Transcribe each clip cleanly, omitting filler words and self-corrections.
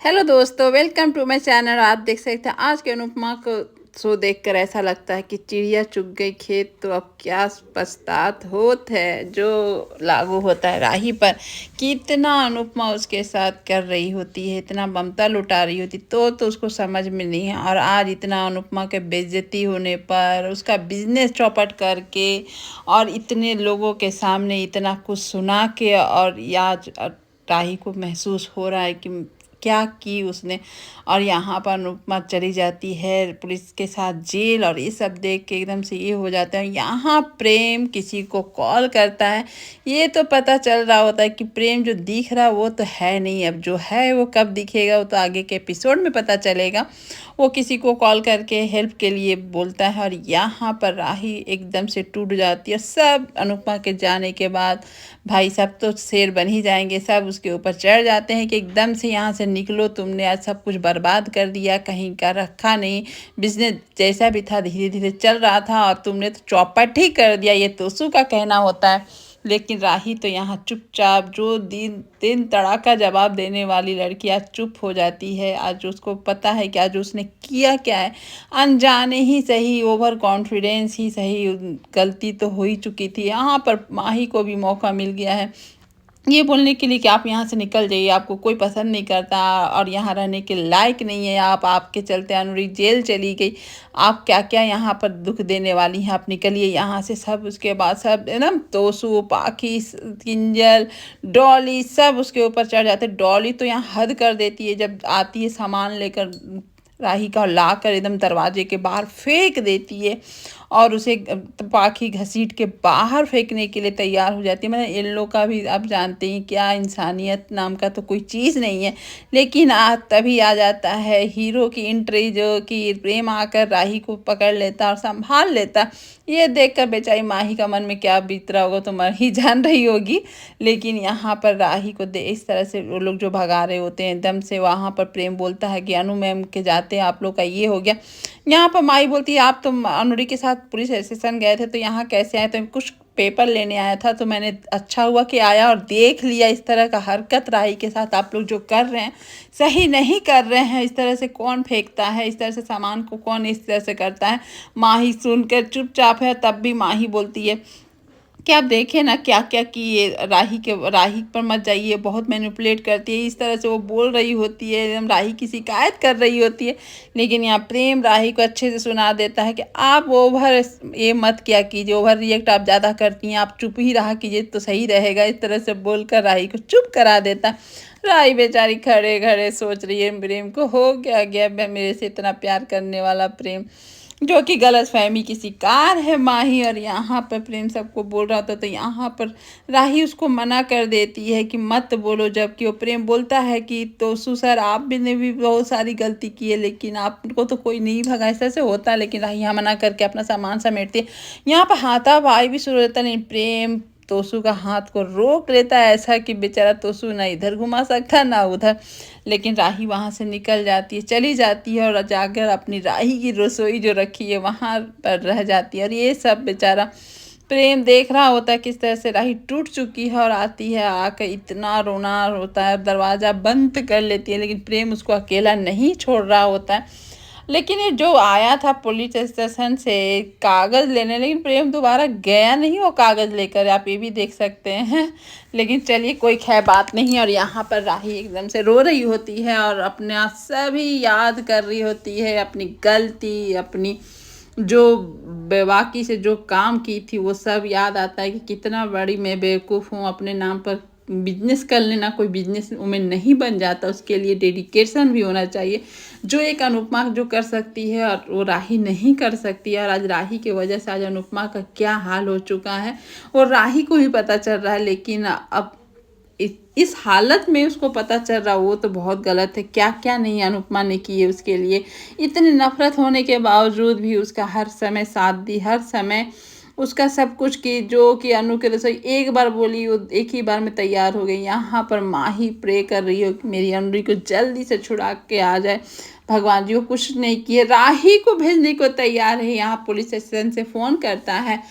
Hello दोस्तों, welcome to my channel. आप देख सकते हैं आज के अनुपमा को शो देखकर ऐसा लगता है कि चिड़िया चुग गई खेत तो अब क्या पछतात होत है। जो लागू होता है राही पर, कितना अनुपमा उसके साथ कर रही होती है, इतना ममता लुटा रही होती तो उसको समझ में नहीं है। और आज इतना अनुपमा के बेइज्जती होने पर, उसका बिजनेस चौपट करके और इतने लोगों के सामने इतना कुछ सुना के, और आज राही को महसूस हो रहा है कि क्या की उसने। और यहाँ पर अनुपमा चली जाती है पुलिस के साथ जेल, और ये सब देख के एकदम से ये हो जाता है। यहाँ प्रेम किसी को कॉल करता है, ये तो पता चल रहा होता है कि प्रेम जो दिख रहा वो तो है नहीं, अब जो है वो कब दिखेगा वो तो आगे के एपिसोड में पता चलेगा। वो किसी को कॉल करके हेल्प के लिए बोलता है, और यहाँ पर राही एकदम से टूट जाती है। सब अनुपमा के जाने के बाद भाई सब तो शेर बन ही जाएंगे, सब उसके ऊपर चढ़ जाते हैं कि एकदम से यहाँ से निकलो, तुमने आज सब कुछ बर्बाद कर दिया, कहीं का रखा नहीं, बिजनेस जैसा भी था धीरे धीरे चल रहा था और तुमने तो चौपट ही कर दिया। ये तोसू का कहना होता है। लेकिन राही तो यहाँ चुपचाप, जो दिन दिन तड़ाका जवाब देने वाली लड़की आज चुप हो जाती है। आज उसको पता है कि आज उसने किया क्या है, अनजाने ही सही, ओवर कॉन्फिडेंस ही सही, गलती तो हो ही चुकी थी। यहाँ पर माही को भी मौका मिल गया है ये बोलने के लिए कि आप यहाँ से निकल जाइए, आपको कोई पसंद नहीं करता और यहाँ रहने के लायक नहीं है आप, आपके चलते अनुरी जेल चली गई, आप क्या क्या यहाँ पर दुख देने वाली हैं, आप निकलिए यहाँ से। सब उसके बाद सब है ना, तोसू, पाखी, किंजल, डॉली सब उसके ऊपर चढ़ जाते। डॉली तो यहाँ हद कर देती है, जब आती है सामान लेकर राही का ला कर एकदम दरवाजे के बाहर फेंक देती है, और उसे पाखी घसीट के बाहर फेंकने के लिए तैयार हो जाती है। मतलब इन लोग का भी आप जानते हैं क्या, इंसानियत नाम का तो कोई चीज़ नहीं है। लेकिन तभी आ जाता है हीरो की एंट्री, जो कि प्रेम आकर राही को पकड़ लेता और संभाल लेता। ये देखकर बेचारी माही का मन में क्या बीत रहा होगा तो मर ही जान रही होगी। लेकिन यहाँ पर राही को इस तरह से वो लोग जो भगा रहे होते हैं एकदम से, वहाँ पर प्रेम बोलता है कि अनु मैम के जाते आप लोग का ये हो गया। यहाँ पर माई बोलती है आप तो अनुरी के साथ पुलिस स्टेशन गए थे तो यहाँ कैसे आए, तो कुछ पेपर लेने आया था, तो मैंने अच्छा हुआ कि आया और देख लिया इस तरह का हरकत राही के साथ आप लोग जो कर रहे हैं सही नहीं कर रहे हैं। इस तरह से कौन फेंकता है, इस तरह से सामान को कौन इस तरह से करता है। माही सुनकर चुपचाप है, तब भी माही बोलती है कि आप देखें ना क्या क्या किए, राही पर मत जाइए, बहुत मैनिपुलेट करती है। इस तरह से वो बोल रही होती है, एकदम राही की शिकायत कर रही होती है। लेकिन यहाँ प्रेम राही को अच्छे से सुना देता है कि आप ओवर ये मत क्या कीजिए, ओवर रिएक्ट आप ज़्यादा करती हैं, आप चुप ही रहा कीजिए तो सही रहेगा। इस तरह से बोलकर राही को चुप करा देता। राही बेचारी खड़े खड़े सोच रही है प्रेम को हो क्या गया, मेरे से इतना प्यार करने वाला प्रेम जो कि गलतफहमी की शिकार है माही। और यहाँ पर प्रेम सबको बोल रहा था तो यहाँ पर राही उसको मना कर देती है कि मत बोलो, जबकि वो प्रेम बोलता है कि तो सर आप भी ने भी बहुत सारी गलती की है, लेकिन आपको तो कोई नहीं भगा, ऐसा से होता है। लेकिन राही यहाँ मना करके अपना सामान समेटती है। यहाँ पर हाथापाई भी शुरू होता नहीं, प्रेम तोसू का हाथ को रोक लेता है, ऐसा कि बेचारा तोसू ना इधर घुमा सकता ना उधर। लेकिन राही वहाँ से निकल जाती है, चली जाती है, और जाकर अपनी राही की रसोई जो रखी है वहाँ पर रह जाती है। और ये सब बेचारा प्रेम देख रहा होता है किस तरह से राही टूट चुकी है, और आती है आकर इतना रोना होता है, दरवाज़ा बंद कर लेती है। लेकिन प्रेम उसको अकेला नहीं छोड़ रहा होता है। लेकिन ये जो आया था पुलिस स्टेशन से कागज़ लेने, लेकिन प्रेम दोबारा गया नहीं वो कागज़ लेकर, आप ये भी देख सकते हैं। लेकिन चलिए कोई खैर बात नहीं। और यहाँ पर राही एकदम से रो रही होती है और अपना सभी याद कर रही होती है, अपनी गलती, अपनी जो बेबाकी से जो काम की थी वो सब याद आता है कि कितना बड़ी मैं बेवकूफ़ हूँ। अपने नाम पर बिजनेस कर लेना, कोई बिजनेस वुमेन नहीं बन जाता, उसके लिए डेडिकेशन भी होना चाहिए, जो एक अनुपमा जो कर सकती है और वो राही नहीं कर सकती है। और आज राही की वजह से आज अनुपमा का क्या हाल हो चुका है और राही को भी पता चल रहा है। लेकिन अब इस हालत में उसको पता चल रहा वो तो बहुत गलत है। क्या क्या नहीं अनुपमा ने की है उसके लिए, इतनी नफरत होने के बावजूद भी उसका हर समय साथ दी, हर समय उसका सब कुछ की, जो कि अनु के रसोई एक बार बोली वो एक ही बार में तैयार हो गई। यहाँ पर माही प्रे कर रही हो कि मेरी अनुरी को जल्दी से छुड़ा के आ जाए, भगवान जी वो कुछ नहीं किए, राही को भेजने को तैयार है। यहाँ पुलिस स्टेशन से फ़ोन करता है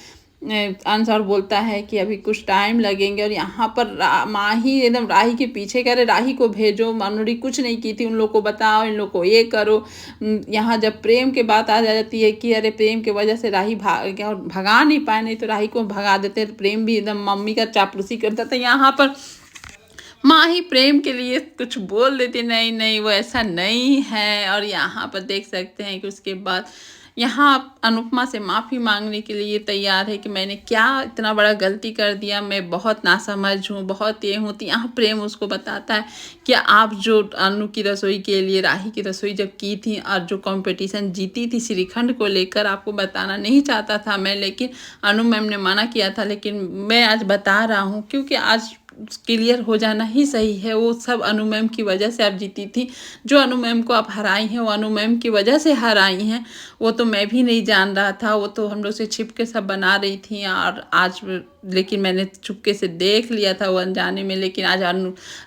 अंश और बोलता है कि अभी कुछ टाइम लगेंगे। और यहाँ पर माही एकदम राही के पीछे करे, राही को भेजो, मनोरी कुछ नहीं की थी, उन लोग को बताओ, इन लोग को ये करो। यहाँ जब प्रेम के बात आ जाती है कि अरे प्रेम की वजह से राही भगा नहीं पाए, नहीं तो राही को भगा देते। प्रेम भी एकदम मम्मी का चापलूसी करता था। यहाँ पर माही प्रेम के लिए कुछ बोल देती, नहीं नहीं वो ऐसा नहीं है। और यहाँ पर देख सकते हैं कि उसके बाद यहाँ अनुपमा से माफ़ी मांगने के लिए तैयार है कि मैंने क्या इतना बड़ा गलती कर दिया, मैं बहुत नासमझ हूँ, बहुत ये हूँ। तो यहाँ प्रेम उसको बताता है कि आप जो अनु की रसोई के लिए राही की रसोई जब की थी और जो कंपटीशन जीती थी श्रीखंड को लेकर, आपको बताना नहीं चाहता था मैं, लेकिन अनु मैम ने मना किया था, लेकिन मैं आज बता रहा हूँ क्योंकि आज क्लियर हो जाना ही सही है। वो सब अनु मैम की वजह से आप जीती थी, जो अनु मैम को आप हराई हैं वो अनु मैम की वजह से हराई हैं। वो तो मैं भी नहीं जान रहा था, वो तो हम लोग से छिप के सब बना रही थी। और आज लेकिन मैंने चुपके से देख लिया था वो अनजाने में। लेकिन आज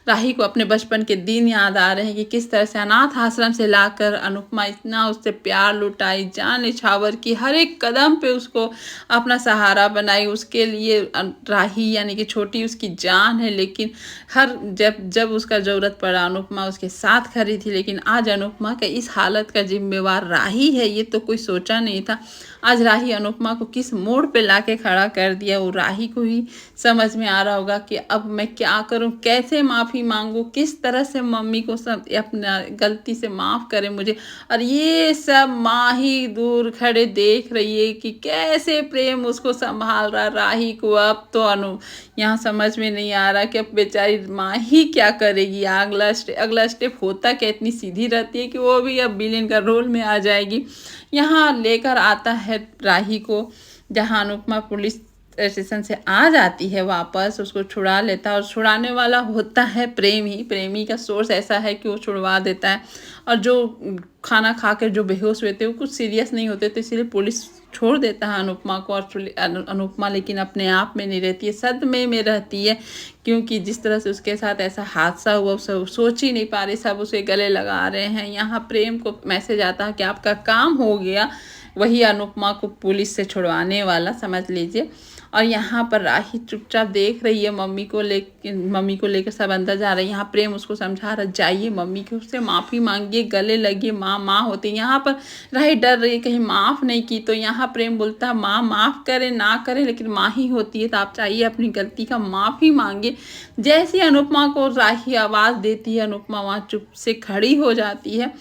राही को अपने बचपन के दिन याद आ रहे हैं कि किस तरह से अनाथ आश्रम से लाकर अनुपमा इतना उससे प्यार लुटाई, जान निछावर की, हर एक कदम पे उसको अपना सहारा बनाई। उसके लिए राही यानी कि छोटी उसकी जान है, लेकिन हर जब उसका ज़रूरत पड़ा अनुपमा उसके साथ खड़ी थी। लेकिन आज अनुपमा के इस हालत का जिम्मेवार राही है, ये तो कोई सोचा नहीं था। आज राही अनुपमा को किस मोड़ पे लाके खड़ा कर दिया, वो राही को ही समझ में आ रहा होगा कि अब मैं क्या करूं, कैसे माफ़ी मांगूं, किस तरह से मम्मी को सब अपना गलती से माफ़ करें मुझे। और ये सब माँ ही दूर खड़े देख रही है कि कैसे प्रेम उसको संभाल रहा राही को। अब तो यहाँ समझ में नहीं आ रहा कि अब बेचारी माँ ही क्या करेगी। अगला स्टेप होता क्या, इतनी सीधी रहती है कि वो भी अब विलेन का रोल में आ जाएगी। यहाँ लेकर आता है राही को, जहाँ अनुपमा पुलिस स्टेशन से आ जाती है वापस, उसको छुड़ा लेता है। और छुड़ाने वाला होता है प्रेम ही। प्रेमी का सोर्स ऐसा है कि वो छुड़वा देता है। और जो खाना खा कर जो बेहोश हुए थे वो कुछ सीरियस नहीं होते, तो इसलिए पुलिस छोड़ देता है अनुपमा को। और अनुपमा लेकिन अपने आप में नहीं रहती है, सदमे में रहती है, क्योंकि जिस तरह से उसके साथ ऐसा हादसा हुआ सब सोच ही नहीं पा रही, सब उसे गले लगा रहे हैं। यहाँ प्रेम को मैसेज आता है कि आपका काम हो गया, वही अनुपमा को पुलिस से छुड़वाने वाला, समझ लीजिए। और यहाँ पर राही चुपचाप देख रही है मम्मी को लेकर सब अंदर जा रहे हैं। यहाँ प्रेम उसको समझा रहा, जाइए मम्मी की उससे माफ़ी मांगिए, गले लगिए, माँ माँ होती। यहाँ पर राही डर रही है कहीं माफ़ नहीं की, तो यहाँ प्रेम बोलता है माँ माफ़ करे ना करे लेकिन माँ ही होती है, तो आप चाहिए अपनी गलती का माफ़ी मांगिए। जैसे अनुपमा को राही आवाज़ देती है, अनुपमा वहाँ चुप से खड़ी हो जाती है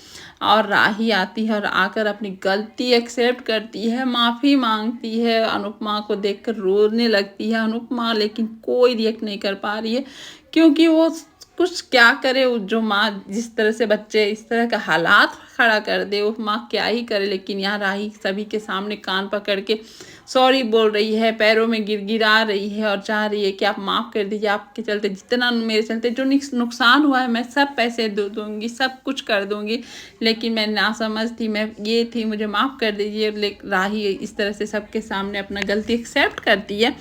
और राही आती है और आकर अपनी गलती एक्सेप्ट करती है, माफ़ी मांगती है। अनुपमा को देखकर रोने लगती है अनुपमा, लेकिन कोई रिएक्ट नहीं कर पा रही है, क्योंकि वो कुछ क्या करे। जो माँ जिस तरह से बच्चे इस तरह का हालात खड़ा कर दे, वो माँ क्या ही करे। लेकिन यहाँ राही सभी के सामने कान पकड़ के सॉरी बोल रही है, पैरों में गिरा रही है और चाह रही है कि आप माफ़ कर दीजिए, आपके चलते जितना मेरे चलते जो नुकसान हुआ है मैं सब पैसे दे दूँगी, सब कुछ कर दूँगी, लेकिन मैं नासमझ थी, मैं ये थी, मुझे माफ़ कर दीजिए। राही इस तरह से सबके सामने अपना गलती एक्सेप्ट करती है,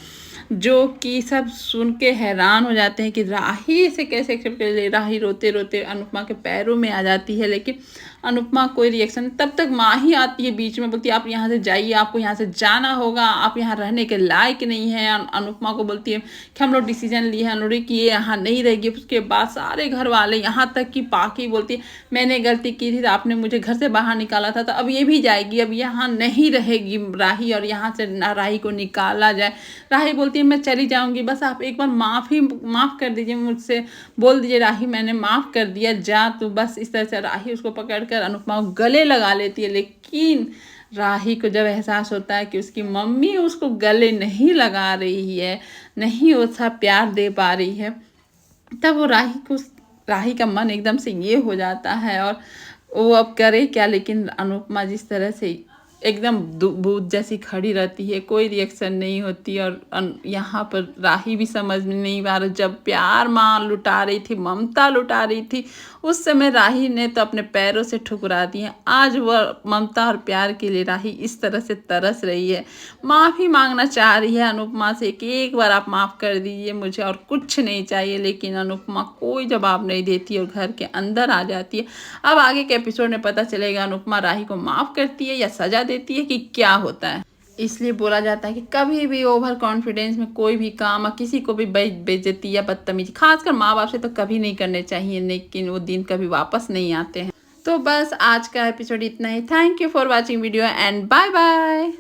जो कि सब सुन के हैरान हो जाते हैं कि राही इसे कैसे एक्सेप्ट कर ले। राही रोते रोते अनुपमा के पैरों में आ जाती है, लेकिन अनुपमा कोई रिएक्शन। तब तक माँ ही आती है बीच में, बोलती है आप यहाँ से जाइए, आपको यहाँ से जाना होगा, आप यहाँ रहने के लायक नहीं है। अनुपमा को बोलती है कि हम लोग डिसीजन लिए हैं अनुरी कि ये यहाँ नहीं रहेगी। उसके बाद सारे घर वाले, यहाँ तक कि पाकी बोलती है मैंने गलती की थी, तो आपने मुझे घर से बाहर निकाला था, तो अब ये भी जाएगी, अब यहाँ नहीं रहेगी राही, और यहाँ से राही को निकाला जाए। राही बोलती है मैं चली जाऊँगी, बस आप एक बार माफ़ कर दीजिए, मुझसे बोल दीजिए राही मैंने माफ़ कर दिया, जा तू। बस इस तरह से राही उसको पकड़कर अनुपमा को गले लगा लेती है। लेकिन राही को जब एहसास होता है कि उसकी मम्मी उसको गले नहीं लगा रही है, नहीं उसका प्यार दे पा रही है, तब वो राही का मन एकदम से ये हो जाता है और वो अब करे क्या। लेकिन अनुपमा जिस तरह से एकदम बूथ जैसी खड़ी रहती है, कोई रिएक्शन नहीं होती। और यहाँ पर राही भी समझ में नहीं आ रहा, जब प्यार माँ लुटा रही थी, ममता लुटा रही थी, उस समय राही ने तो अपने पैरों से ठुकरा दिए। आज वह ममता और प्यार के लिए राही इस तरह से तरस रही है, माफ़ी मांगना चाह रही है अनुपमा से कि एक बार आप माफ़ कर दीजिए मुझे और कुछ नहीं चाहिए। लेकिन अनुपमा कोई जवाब नहीं देती और घर के अंदर आ जाती है। अब आगे के एपिसोड में पता चलेगा अनुपमा राही को माफ़ करती है या सजा देती है कि क्या होता है। इसलिए बोला जाता है कि कभी भी ओवर कॉन्फिडेंस में कोई भी काम और किसी को भी बेइज्जती या बदतमीजी खासकर माँ बाप से तो कभी नहीं करने चाहिए, लेकिन वो दिन कभी वापस नहीं आते हैं। तो बस आज का एपिसोड इतना ही। Thank you for watching video and bye bye.